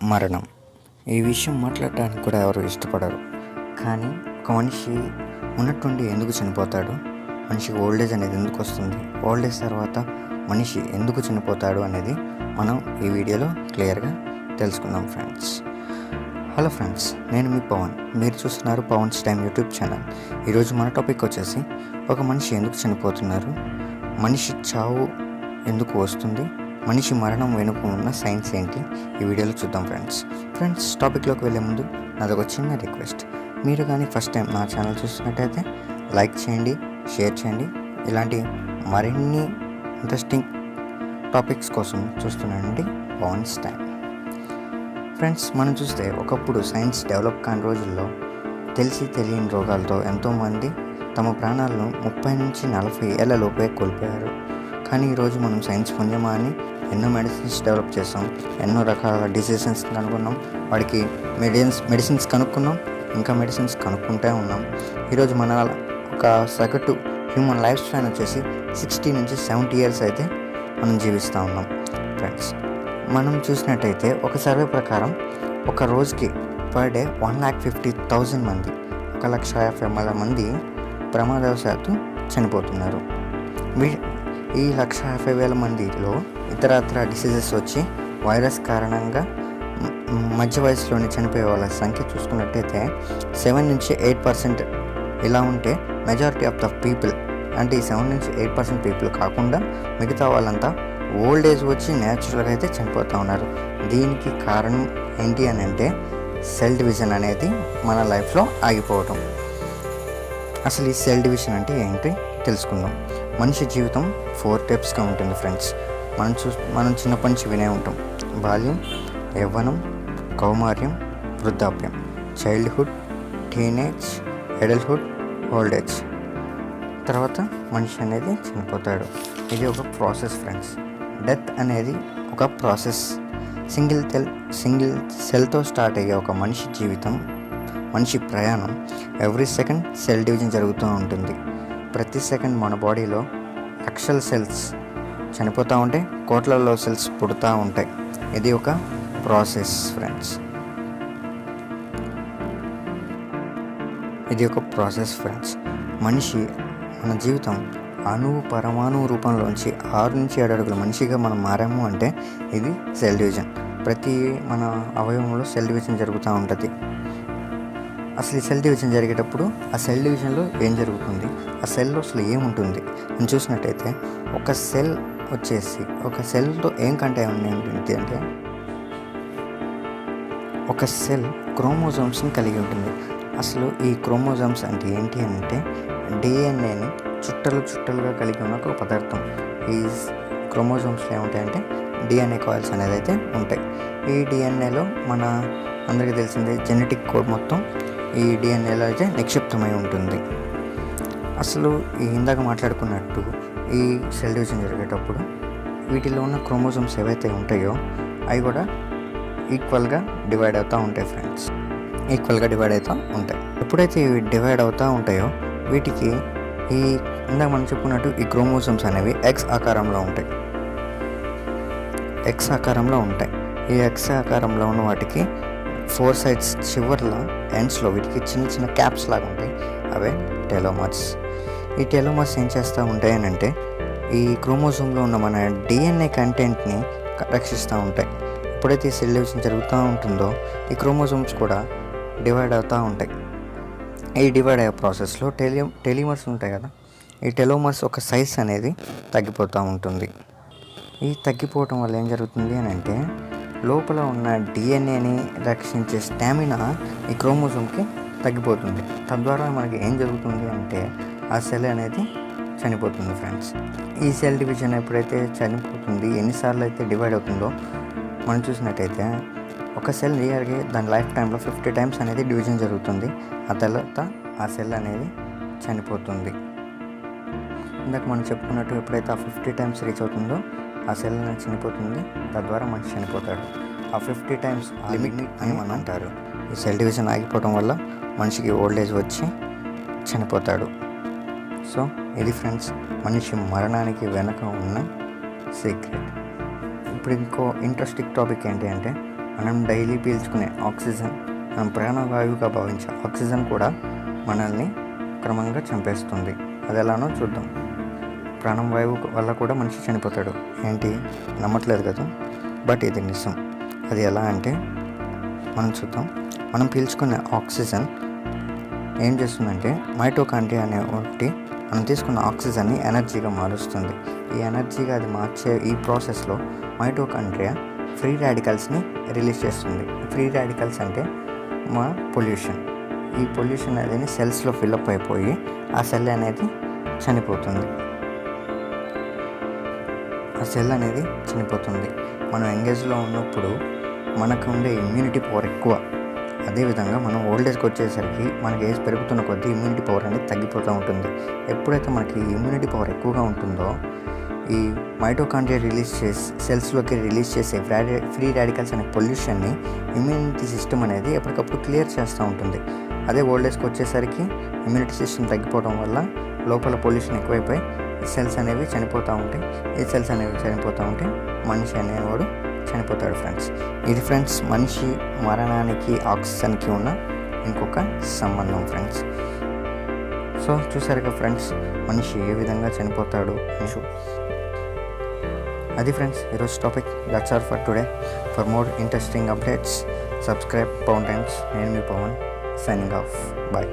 మరణం. ఈ విషయం మాట్లాడటానికి కూడా ఎవరు ఇష్టపడరు. కానీ ఒక మనిషి ఉన్నట్టుండి ఎందుకు చనిపోతాడు, మనిషికి ఓల్డేజ్ అనేది ఎందుకు వస్తుంది, ఓల్డేజ్ తర్వాత మనిషి ఎందుకు చనిపోతాడు అనేది మనం ఈ వీడియోలో క్లియర్గా తెలుసుకుందాం ఫ్రెండ్స్. హలో ఫ్రెండ్స్, నేను మీ పవన్. మీరు చూస్తున్నారు పవన్స్ టైమ్ యూట్యూబ్ ఛానల్. ఈరోజు మన టాపిక్ వచ్చేసి ఒక మనిషి ఎందుకు చనిపోతున్నారు, మనిషి చావు ఎందుకు వస్తుంది, మనిషి మరణం వెనుక ఉన్న సైన్స్ ఏంటి, ఈ వీడియోలో చూద్దాం ఫ్రెండ్స్. టాపిక్లోకి వెళ్ళే ముందు నాదొక చిన్న రిక్వెస్ట్. మీరు కానీ ఫస్ట్ టైం నా ఛానల్ చూస్తున్నట్టయితే లైక్ చేయండి, షేర్ చేయండి. ఇలాంటి మరిన్ని ఇంట్రెస్టింగ్ టాపిక్స్ కోసం చూస్తున్నానండి పవన్స్ టైం. ఫ్రెండ్స్, మనం చూస్తే ఒకప్పుడు సైన్స్ డెవలప్ కాని రోజుల్లో తెలిసి తెలియని రోగాలతో ఎంతోమంది తమ ప్రాణాలను 30 నుంచి 40 ఏళ్ల లోపే కోల్పోయారు. కానీ ఈరోజు మనం సైన్స్ పుణ్యమా అని ఎన్నో మెడిసిన్స్ డెవలప్ చేసాం, ఎన్నో రకాల డిసీజెస్ కనుక్కున్నాం, వాడికి మెడిసిన్స్ కనుక్కున్నాం, ఇంకా మెడిసిన్స్ కనుక్కుంటూ ఉన్నాం. ఈరోజు మన ఒక సగటు హ్యూమన్ లైఫ్ స్పాన్ వచ్చేసి 60 నుంచి 70 ఇయర్స్ అయితే మనం జీవిస్తూ ఉన్నాం ఫ్రెండ్స్. మనం చూసినట్టయితే ఒక సర్వే ప్రకారం ఒక రోజుకి పర్ డే 1,50,000 మంది, 1,50,000 మంది ప్రమాదవశాత్తు చనిపోతున్నారు. ఈ 1,50,000 మందిలో ఇతరత్ర డిసీజెస్ వచ్చి వైరస్ కారణంగా మధ్య వయసులోనే చనిపోయే వాళ్ళ సంఖ్య చూసుకున్నట్టయితే 7 నుంచి 8% ఇలా ఉంటే మెజారిటీ ఆఫ్ ద పీపుల్, అంటే ఈ 7 నుంచి 8% పీపుల్ కాకుండా మిగతా వాళ్ళంతా ఓల్డ్ ఏజ్ వచ్చి న్యాచురల్గా అయితే చనిపోతూ ఉన్నారు. దీనికి కారణం ఏంటి అని అంటే సెల్ డివిజన్ అనేది మన లైఫ్లో ఆగిపోవటం. అసలు ఈ సెల్ డివిజన్ అంటే ఏంటి తెలుసుకుందాం. మనిషి జీవితం 4 టైప్స్గా ఉంటుంది ఫ్రెండ్స్. మనం చిన్నప్పటి నుంచి వినే ఉంటాం. బాల్యం, యవ్వనం, కౌమార్యం, వృద్ధాప్యం, childhood, teenage, adulthood, old age. తర్వాత మనిషి అనేది చనిపోతాడు. ఇది ఒక ప్రాసెస్ ఫ్రెండ్స్. డెత్ అనేది ఒక ప్రాసెస్. సింగిల్ సెల్తో స్టార్ట్ అయ్యే ఒక మనిషి జీవితం, మనిషి ప్రయాణం ఎవ్రీ సెకండ్ సెల్ డివిజన్ జరుగుతూ ఉంటుంది. ప్రతి సెకండ్ మన బాడీలో లక్షల సెల్స్ చనిపోతూ ఉంటాయి, కోట్లలో సెల్స్ పుడుతూ ఉంటాయి. ఇది ఒక ప్రాసెస్ ఫ్రెండ్స్. మనిషి మన జీవితం పరమాణువు రూపంలోంచి 6 నుంచి 7 అడుగుల మనిషిగా మనం మారాము అంటే ఇది సెల్ డివిజన్. ప్రతి మన అవయవంలో సెల్ డివిజన్ జరుగుతూ ఉంటుంది. అసలు ఈ సెల్ డివిజన్ జరిగేటప్పుడు ఆ సెల్ డివిజన్లో ఏం జరుగుతుంది, ఆ సెల్లో అసలు ఏముంటుంది అని చూసినట్టయితే ఒక సెల్ వచ్చేసి ఒక సెల్తో ఏం కంటే ఉంటుంది అంటే ఒక సెల్ క్రోమోజోమ్స్ని కలిగి ఉంటుంది. అసలు ఈ క్రోమోజోమ్స్ అంటే ఏంటి అంటే డిఎన్ఏని చుట్టలుగా కలిగి ఉన్న ఒక పదార్థం. ఈ క్రోమోజోమ్స్లో ఏముంటాయంటే డిఎన్ఏ కాయిల్స్ అనేది అయితే ఉంటాయి. ఈ డిఎన్ఏలో మన అందరికీ తెలిసిందే జెనెటిక్ కోడ్ మొత్తం ఈ డిఎన్ఏలో అయితే నిక్షిప్తమై ఉంటుంది. అసలు ఈ ఇందాక మాట్లాడుకున్నట్టు ఈ సెల్ డివిజన్ జరిగేటప్పుడు వీటిలో ఉన్న క్రోమోజోమ్స్ ఏవైతే ఉంటాయో అవి కూడా ఈక్వల్గా డివైడ్ అవుతూ ఉంటాయి ఫ్రెండ్స్. ఎప్పుడైతే ఇవి డివైడ్ అవుతూ ఉంటాయో వీటికి ఈ ఇందాక మనం చెప్పుకున్నట్టు ఈ క్రోమోజోమ్స్ అనేవి ఎక్స్ ఆకారంలో ఉంటాయి. ఈ ఎక్స్ ఆకారంలో ఉన్న వాటికి 4 సైడ్స్ చివర్ల ఎండ్స్లో వీటికి చిన్న చిన్న క్యాప్స్ లాగా ఉంటాయి. అవే టెలోమర్స్. ఈ టెలోమర్స్ ఏం చేస్తూ ఉంటాయి అని అంటే ఈ క్రోమోజోమ్లో ఉన్న మన డిఎన్ఏ కంటెంట్ని రక్షిస్తూ ఉంటాయి. ఎప్పుడైతే ఈ సెల్ డివిజన్ జరుగుతూ ఉంటుందో ఈ క్రోమోజోమ్స్ కూడా డివైడ్ అవుతూ ఉంటాయి. ఈ డివైడ్ అయ్యే ప్రాసెస్లో టెలిమర్స్ ఉంటాయి కదా, ఈ టెలోమర్స్ ఒక సైజ్ అనేది తగ్గిపోతూ ఉంటుంది. ఈ తగ్గిపోవటం వల్ల ఏం జరుగుతుంది అని అంటే లోపల ఉన్న డిఎన్ఏని రక్షించే స్టామినా ఈ క్రోమోజోమ్కి తగ్గిపోతుంది. తద్వారా మనకి ఏం జరుగుతుంది అంటే ఆ సెల్ అనేది చనిపోతుంది ఫ్రెండ్స్. ఈ సెల్ డివిజన్ ఎప్పుడైతే చనిపోతుంది, ఎన్నిసార్లు అయితే డివైడ్ అవుతుందో మనం చూసినట్టయితే ఒక సెల్ రియల్గా దాని లైఫ్ టైంలో 50 టైమ్స్ అనేది డివిజన్ జరుగుతుంది. ఆ తర్వాత ఆ సెల్ అనేది చనిపోతుంది. ఇందాక మనం చెప్పుకున్నట్టు ఎప్పుడైతే ఆ 50 టైమ్స్ రీచ్ అవుతుందో ఆ సెల్ అనేది చనిపోతుంది. తద్వారా మనిషి చనిపోతాడు. ఆ 50 టైమ్స్ లిమిట్ అని మనం అంటారు. ఈ సెల్ డివిజన్ ఆగిపోవడం వల్ల మనిషికి ఓల్డ్ ఏజ్ వచ్చి చనిపోతాడు. సో ఇది ఫ్రెండ్స్ మనిషి మరణానికి వెనక ఉన్న సీక్రెట్. ఇప్పుడు ఇంకో ఇంట్రెస్టింగ్ టాపిక్ ఏంటి అంటే మనం డైలీ పీల్చుకునే ఆక్సిజన్, మనం ప్రాణవాయువుగా భావించే ఆక్సిజన్ కూడా మనల్ని క్రమంగా చంపేస్తుంది. అది ఎలానో చూద్దాం. ప్రాణవాయువు వల్ల కూడా మనిషి చనిపోతాడు. ఏంటి, నమ్మట్లేదు కదా? బట్ ఇది నిజం. అది ఎలా అంటే మనం చూద్దాం. మనం పీల్చుకునే ఆక్సిజన్ ఏం చేస్తుందంటే మైటోకాండ్రియా అనే ఒకటి మనం తీసుకున్న ఆక్సిజన్ని ఎనర్జీగా మారుస్తుంది. ఈ ఎనర్జీగా అది మార్చే ఈ ప్రాసెస్లో మైటోకాండ్రియా ఫ్రీ రాడికల్స్ని రిలీజ్ చేస్తుంది. ఫ్రీ రాడికల్స్ అంటే మా పొల్యూషన్. ఈ పొల్యూషన్ అనేది సెల్స్లో ఫిల్అప్ అయిపోయి ఆ సెల్ అనేది చనిపోతుంది. మనం యంగేజ్లో ఉన్నప్పుడు మనకు ఉండే ఇమ్యూనిటీ పవర్ ఎక్కువ. అదేవిధంగా మనం ఓల్డేజ్కి వచ్చేసరికి మనకి ఏజ్ పెరుగుతున్న కొద్దీ ఇమ్యూనిటీ పవర్ అనేది తగ్గిపోతూ ఉంటుంది. ఎప్పుడైతే మనకి ఇమ్యూనిటీ పవర్ ఎక్కువగా ఉంటుందో ఈ మైటోకాండ్రియా సెల్స్లోకి రిలీజ్ చేసే ఫ్రీ రాడికల్స్ అనే పొల్యూషన్ని ఇమ్యూనిటీ సిస్టమ్ అనేది ఎప్పటికప్పుడు క్లియర్ చేస్తూ ఉంటుంది. అదే ఓల్డేజ్కి వచ్చేసరికి ఇమ్యూనిటీ సిస్టమ్ తగ్గిపోవడం వల్ల లోపల పొల్యూషన్ ఎక్కువైపోయి సెల్స్ అనేవి చనిపోతూ ఉంటాయి. ఈ సెల్స్ అనేవి చనిపోతూ ఉంటే మనిషి అనేవాడు చనిపోతాడు ఫ్రెండ్స్. ఇది ఫ్రెండ్స్ మనిషి మరణానికి ఆక్సిజన్కి ఉన్న ఇంకొక సంబంధం ఫ్రెండ్స్. సో చూసారుగా ఫ్రెండ్స్, మనిషి ఏ విధంగా చనిపోతాడు. అది ఫ్రెండ్స్ ఈరోజు topic. That's all for today. For more interesting updates subscribe Pavan Times. నేను మీ పవన్, సైనింగ్ ఆఫ్. బాయ్.